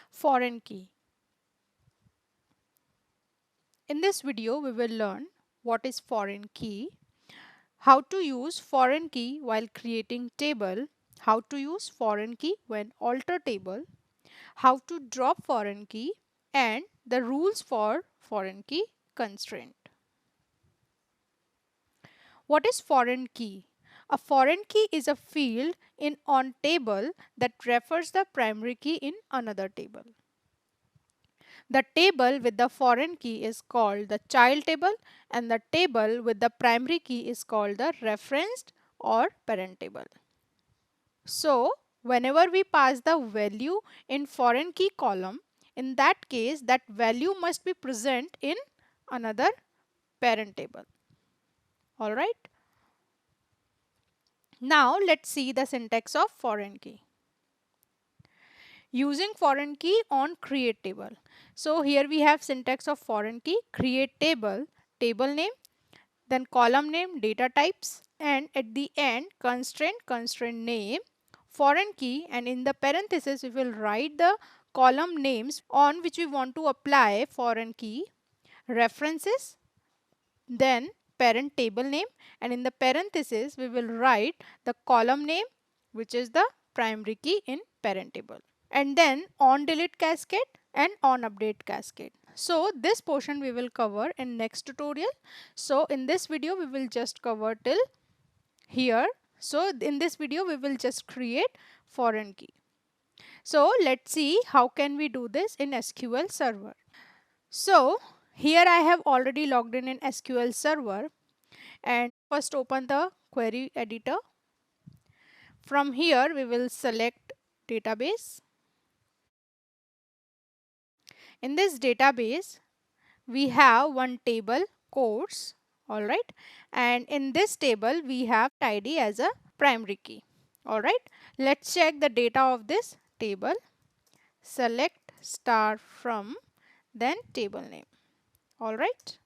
Foreign key. In this video, we will learn what is foreign key, how to use foreign key while creating table, how to use foreign key when alter table, how to drop foreign key, and the rules for foreign key constraint. What is foreign key? A foreign key is a field in on table that refers the primary key in another table. The table with the foreign key is called the child table, and the table with the primary key is called the referenced or parent table. So, whenever we pass the value in foreign key column, in that case that value must be present in another parent table. Alright. Now, let's see the syntax of foreign key. Using foreign key on create table. So here we have syntax of foreign key, create table, table name, then column name, data types, and at the end constraint, constraint name, foreign key, and in the parenthesis we will write the column names on which we want to apply foreign key, references, then parent table name, and in the parenthesis we will write the column name which is the primary key in parent table, and then on delete cascade and on update cascade. So this portion we will cover in next tutorial. So in this video we will just cover till here. So in this video we will just create foreign key. So let's see how can we do this in SQL Server. So here I have already logged in SQL Server, and first open the query editor. From here we will select database. In this database, we have one table course, alright, and in this table we have ID as a primary key. Alright, let's check the data of this table. Select star from, then table name. Alright,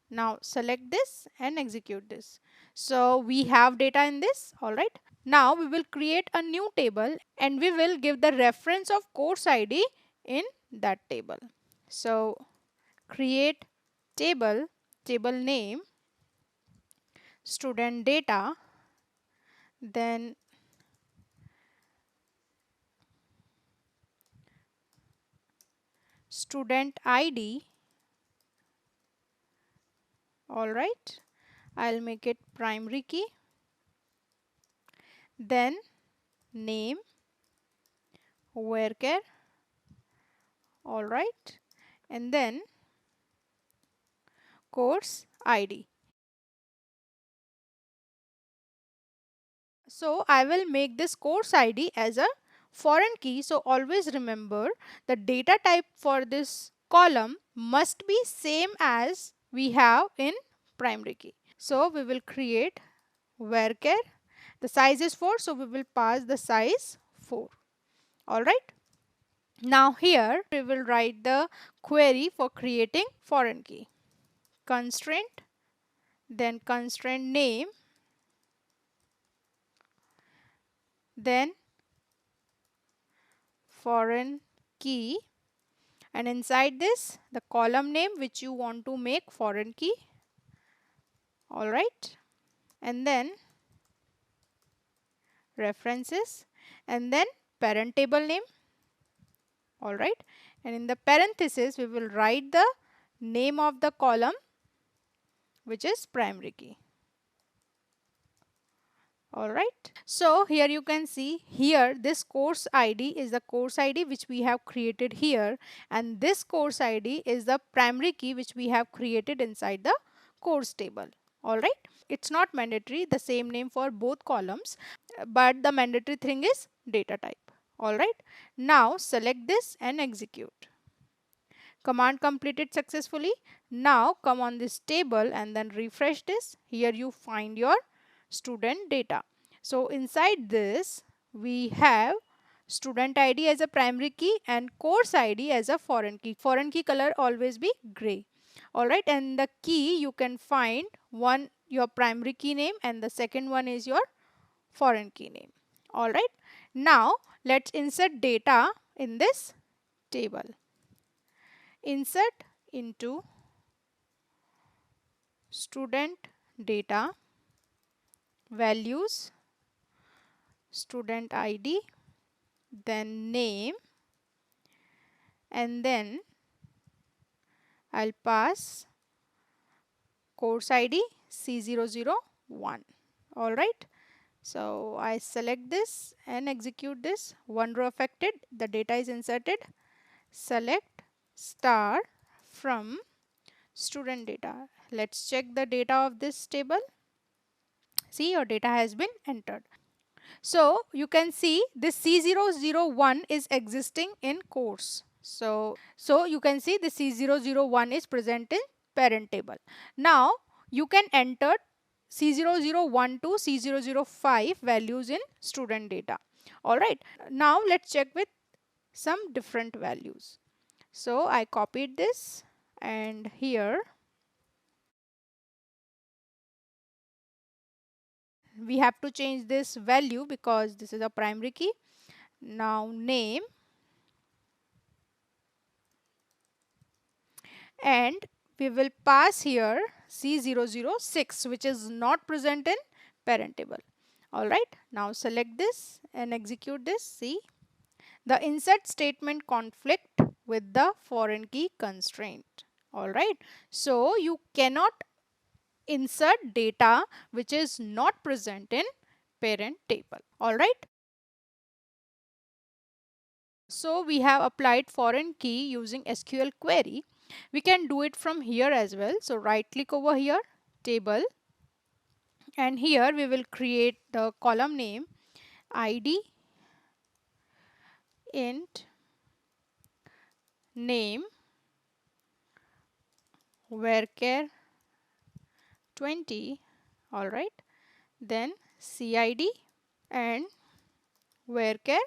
now select this and execute this. So we have data in this. Alright, now we will create a new table and we will give the reference of course ID in that table. So create table, table name, student data, then student ID. Alright, I'll make it primary key, then name, varchar, alright, and then course ID. So I will make this course ID as a foreign key. So always remember the data type for this column must be same as we have in primary key. So we will create varchar. The size is 4, so we will pass the size 4. Alright. Now here we will write the query for creating foreign key. Constraint, then constraint name, then foreign key, and inside this the column name which you want to make foreign key. Alright, and then references, and then parent table name. Alright, and in the parenthesis we will write the name of the column which is primary key. Alright, so here you can see here this course ID is the course ID which we have created here, and this course ID is the primary key which we have created inside the course table. Alright, it's not mandatory the same name for both columns, but the mandatory thing is data type. Alright, now select this and execute. Command completed successfully. Now come on this table and then refresh this. Here you find your student data. So inside this we have student ID as a primary key and course ID as a foreign key. Foreign key color always be gray. Alright, and the key you can find one your primary key name and the second one is your foreign key name. Alright, now let's insert data in this table. Insert into student data, values, student ID, then name, and then I'll pass course ID C001. Alright. So I select this and execute this. One row affected, the data is inserted. Select star from student data. Let's check the data of this table. See, your data has been entered. So you can see this C001 is existing in course. So you can see the C001 is present in parent table. Now you can enter C001 to C005 values in student data. Alright. Now let's check with some different values. So I copied this and here we have to change this value because this is a primary key. Now name, and we will pass here C006 which is not present in parent table. Alright, now select this and execute this. See, the insert statement conflict with the foreign key constraint. Alright, so you cannot insert data which is not present in parent table. Alright. So we have applied foreign key using SQL query. We can do it from here as well. So right click over here, table, and here we will create the column name ID int name varchar 20. Alright, then CID and varchar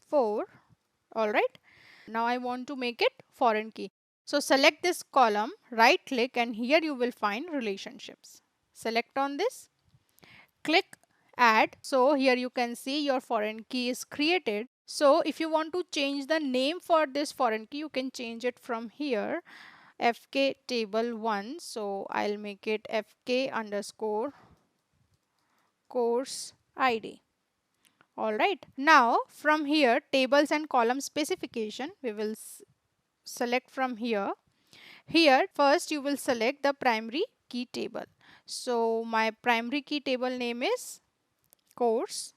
4. Alright, now I want to make it foreign key. So select this column, right click, and here you will find relationships. Select on this, click add. So here you can see your foreign key is created. So if you want to change the name for this foreign key, you can change it from here, fk table 1. So I'll make it fk underscore course ID. Alright, now from here tables and column specification we will select from here. Here first you will select the primary key table. So my primary key table name is course.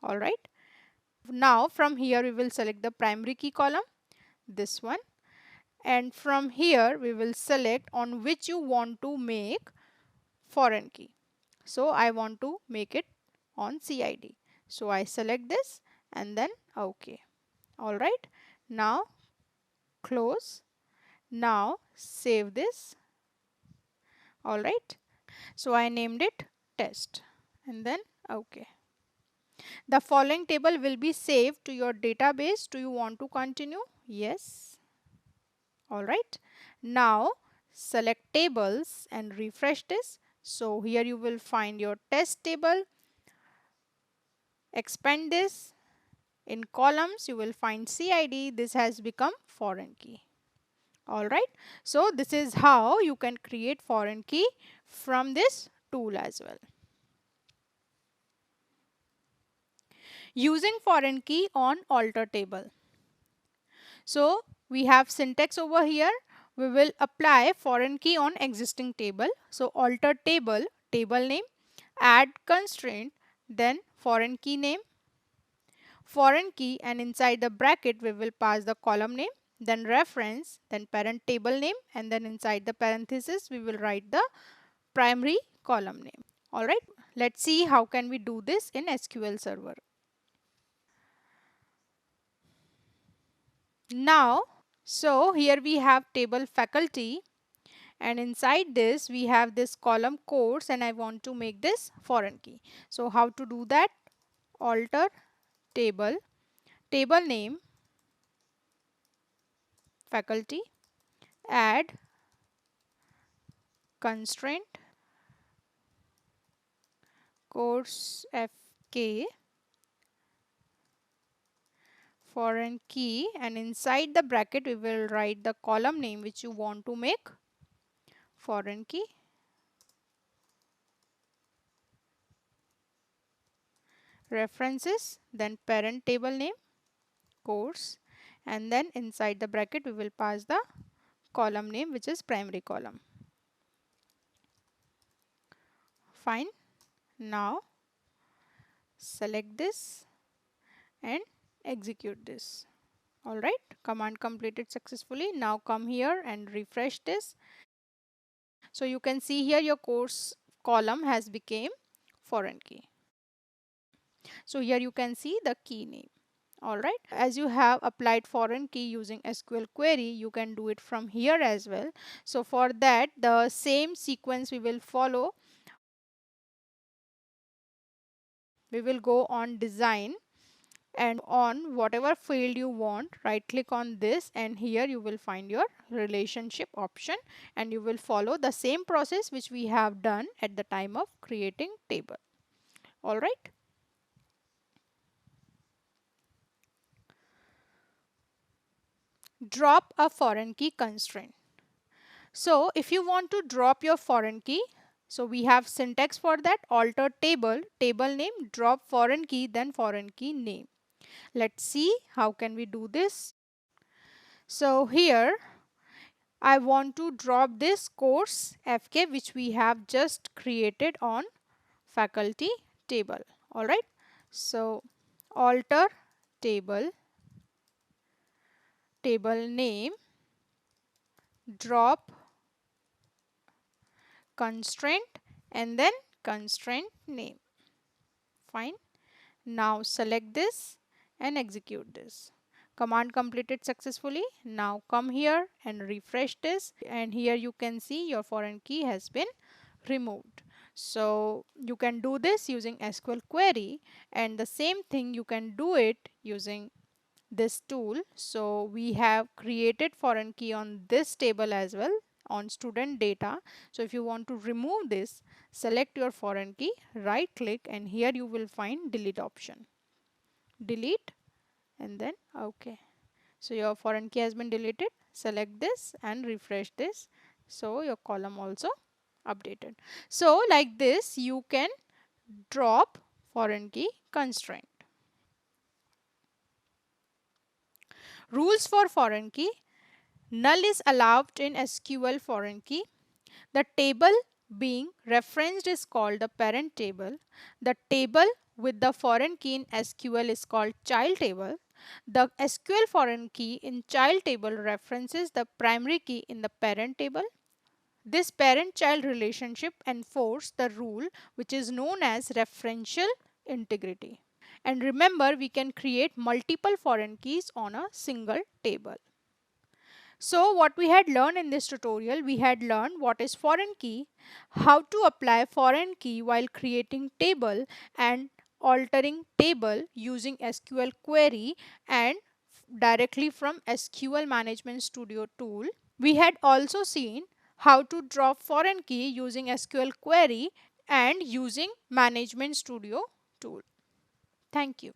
Alright, now from here we will select the primary key column, this one, and from here we will select on which you want to make foreign key. So I want to make it on CID. So I select this and then OK. Alright, now close. Now save this. Alright, so I named it test and then OK. The following table will be saved to your database. Do you want to continue? Yes. Alright, now select tables and refresh this. So here you will find your test table. Expand this. In columns you will find CID. This has become foreign key. Alright, so this is how you can create foreign key from this tool as well. Using foreign key on alter table. So we have syntax over here. We will apply foreign key on existing table. So alter table, table name, add constraint, then foreign key name, foreign key, and inside the bracket we will pass the column name, then reference, then parent table name, and then inside the parenthesis we will write the primary column name. Alright, let's see how can we do this in SQL Server. Now, so here we have table faculty, and inside this we have this column course, and I want to make this foreign key. So how to do that? Alter table, table name, faculty, add constraint, course fk, foreign key, and inside the bracket we will write the column name which you want to make foreign key. References, then parent table name, course, and then inside the bracket we will pass the column name which is primary column. Fine. Now select this and execute this. Alright, command completed successfully. Now come here and refresh this. So you can see here your course column has become foreign key. So here you can see the key name. Alright, as you have applied foreign key using SQL query, you can do it from here as well. So for that, the same sequence we will follow. We will go on design, and on whatever field you want, right click on this, and here you will find your relationship option, and you will follow the same process which we have done at the time of creating table. All right. Drop a foreign key constraint. So if you want to drop your foreign key, so we have syntax for that: alter table, table name, drop foreign key, then foreign key name. Let's see how can we do this. So here I want to drop this course FK which we have just created on faculty table. Alright. So alter table, table name, drop constraint, and then constraint name. Fine. Now select this and execute this. Command completed successfully. Now come here and refresh this, and here you can see your foreign key has been removed. So you can do this using SQL query, and the same thing you can do it using this tool. So we have created foreign key on this table as well, on student data. So if you want to remove this, select your foreign key, right click, and here you will find delete option. Delete, and then OK. So your foreign key has been deleted. Select this and refresh this. So your column also updated. So like this you can drop foreign key constraint. Rules for foreign key. Null is allowed in SQL foreign key. The table being referenced is called the parent table. The table with the foreign key in SQL is called child table. The SQL foreign key in child table references the primary key in the parent table. This parent-child relationship enforces the rule which is known as referential integrity. And remember, we can create multiple foreign keys on a single table. So what we had learned in this tutorial, we had learned what is foreign key, how to apply foreign key while creating table and altering table using SQL query and directly from SQL Management Studio tool. We had also seen how to drop foreign key using SQL query and using Management Studio tool. Thank you.